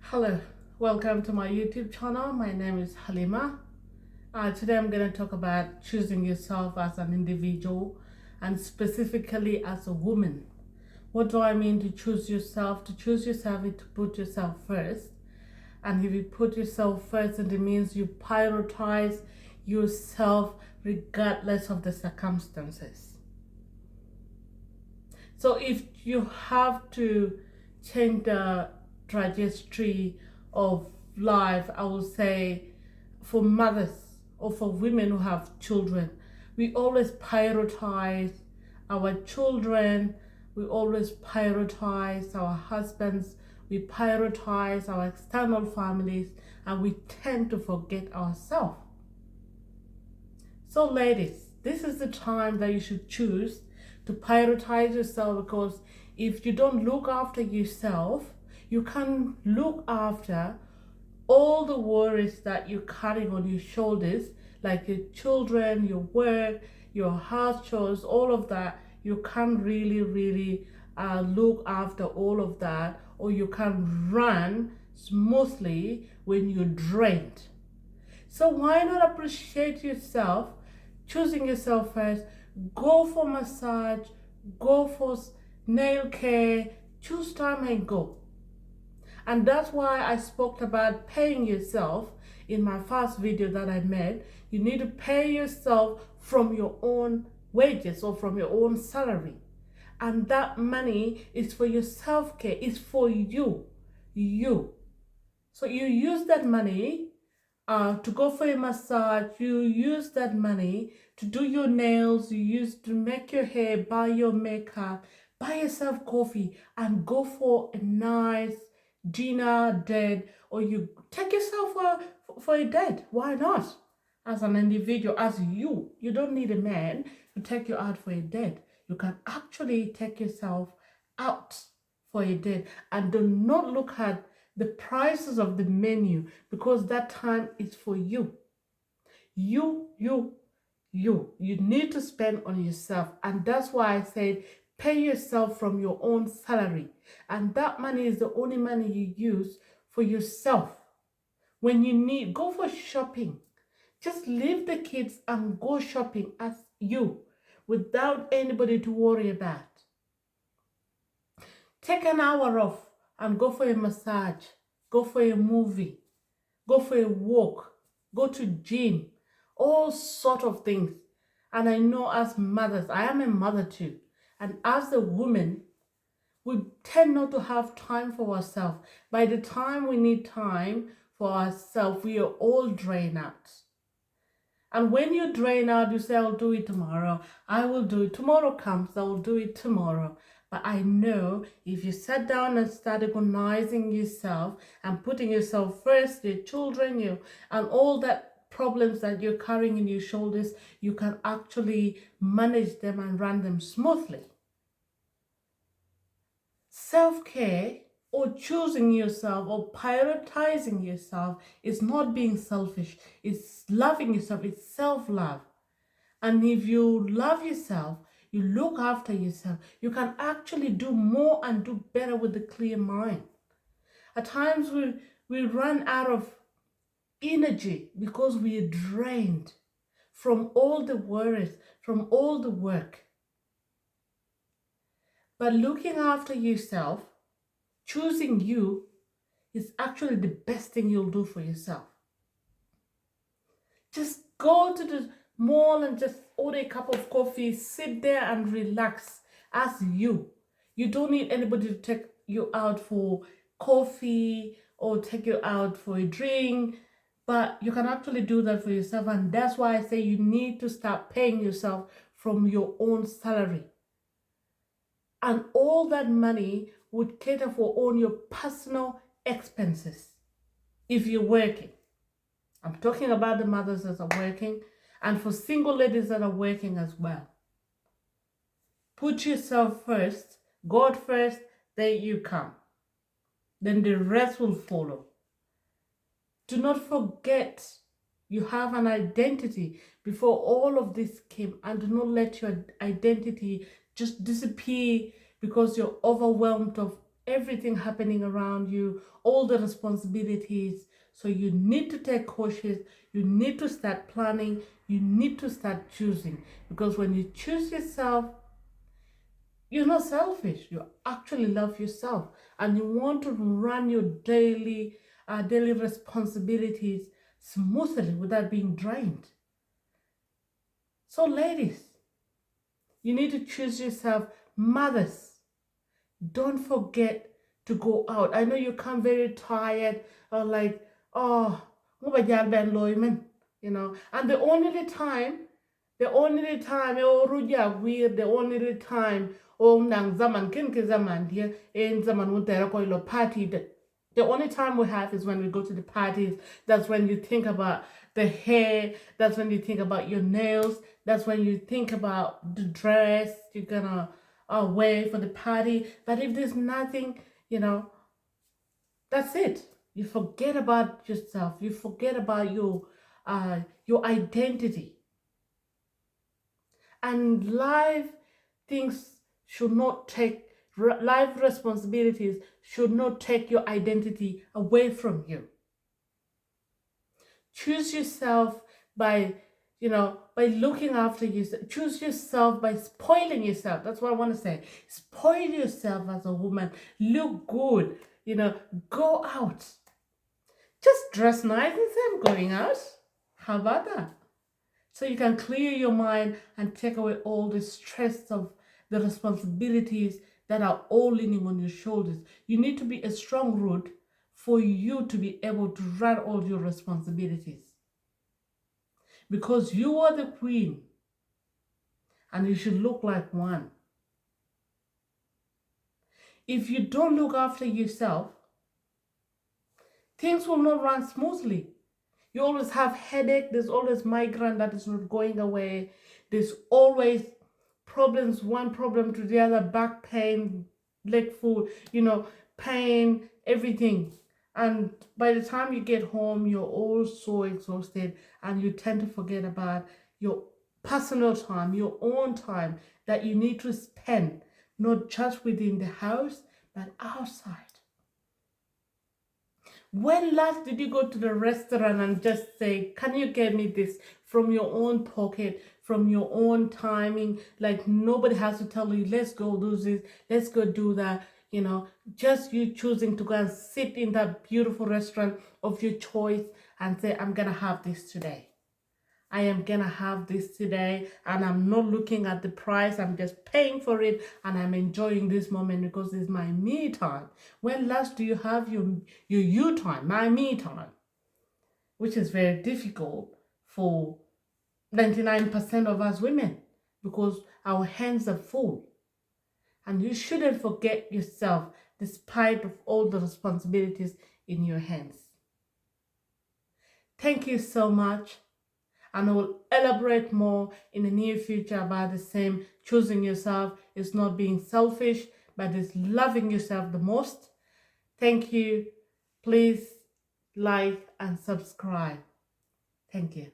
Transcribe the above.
Hello, welcome to my YouTube channel. My name is Halima. Today I'm going to talk about choosing yourself as an individual and specifically as a woman. What do I mean to choose yourself? To choose yourself is to put yourself first. And if you put yourself first, it means you prioritize yourself regardless of the circumstances. So if you have to change the trajectory of life, I would say for mothers or for women who have children, we always prioritize our children, we always prioritize our husbands, we prioritize our external families, and we tend to forget ourselves. So, ladies, this is the time that you should choose to prioritize yourself, because if you don't look after yourself, you can look after all the worries that you're carrying on your shoulders, like your children, your work, your house chores, all of that. You can't really look after all of that, or you can run smoothly when you're drained. So why not appreciate yourself, choosing yourself first? Go for massage, go for nail care, choose time and go. And that's why I spoke about paying yourself in my first video that I made. You need to pay yourself from your own wages or from your own salary. And that money is for your self-care, it's for you. You. So you use that money to go for a massage, you use that money to do your nails, you use to make your hair, buy your makeup, buy yourself coffee, and go for a nice dinner date, or you take yourself for a date. Why not? As an individual, as you don't need a man to take you out for a date. You can actually take yourself out for a date, and do not look at the prices of the menu, because that time is for you. You need to spend on yourself. And that's why I said pay yourself from your own salary. And that money is the only money you use for yourself. When you need, go for shopping. Just leave the kids and go shopping as you, without anybody to worry about. Take an hour off and go for a massage, go for a movie, go for a walk, go to gym, all sort of things. And I know as mothers, I am a mother too, and as a woman, we tend not to have time for ourselves. By the time we need time for ourselves, we are all drained out. And when you drain out, you say, I'll do it tomorrow. I will do it. Tomorrow comes, I will do it tomorrow. But I know if you sat down and start organizing yourself and putting yourself first, your children, you, and all that problems that you're carrying in your shoulders, you can actually manage them and run them smoothly. Self-care or choosing yourself or prioritizing yourself is not being selfish. It's loving yourself. It's self-love. And if you love yourself, you look after yourself, you can actually do more and do better with a clear mind. At times we run out of energy because we are drained from all the worries, from all the work. But looking after yourself, choosing you, is actually the best thing you'll do for yourself. Just go to the mall and just order a cup of coffee, sit there and relax as you. You don't need anybody to take you out for coffee or take you out for a drink, but you can actually do that for yourself. And that's why I say you need to start paying yourself from your own salary. And all that money would cater for all your personal expenses if you're working. I'm talking about the mothers that are working, and for single ladies that are working as well. Put yourself first, God first, then you come. Then the rest will follow. Do not forget you have an identity before all of this came, and do not let your identity just disappear because you're overwhelmed of everything happening around you, all the responsibilities. So you need to take cautious, you need to start planning, you need to start choosing. Because when you choose yourself, you're not selfish. You actually love yourself, and you want to run your daily responsibilities smoothly without being drained. So, ladies, you need to choose yourself. Mothers, don't forget to go out. I know you come very tired or like, oh, you know, and the only time oh ruja weird, the only time oh nang zaman kin ke zaman dia in zaman wuntera ko ilo party, the only time we have is when we go to the parties. That's when you think about the hair, that's when you think about your nails, that's when you think about the dress you're gonna wear for the party. But if there's nothing, you know, that's it. You forget about yourself, you forget about your identity. And things should not take life responsibilities should not take your identity away from you. Choose yourself by by looking after yourself. Choose yourself by spoiling yourself. That's what I want to say. Spoil yourself as a woman. Look good, go out, just dress nice and say I'm going out. How about that? So you can clear your mind and take away all the stress of the responsibilities that are all leaning on your shoulders. You need to be a strong root for you to be able to run all your responsibilities. Because you are the queen and you should look like one. If you don't look after yourself, things will not run smoothly. You always have headache, there's always migraine that is not going away. There's always problems, one problem to the other, back pain, leg food, pain, everything. And by the time you get home, you're all so exhausted and you tend to forget about your personal time, your own time that you need to spend, not just within the house, but outside. When last did you go to the restaurant and just say, can you get me this from your own pocket, from your own timing? Like nobody has to tell you, let's go do this, let's go do that. Just you choosing to go and sit in that beautiful restaurant of your choice and say, I'm going to have this today. I am gonna have this today, and I'm not looking at the price. I'm just paying for it, and I'm enjoying this moment because it's my me time. When last do you have your you time, my me time, which is very difficult for 99% of us women because our hands are full, and you shouldn't forget yourself despite of all the responsibilities in your hands. Thank you so much. And I will elaborate more in the near future about the same. Choosing yourself is not being selfish, but is loving yourself the most. Thank you. Please like and subscribe. Thank you.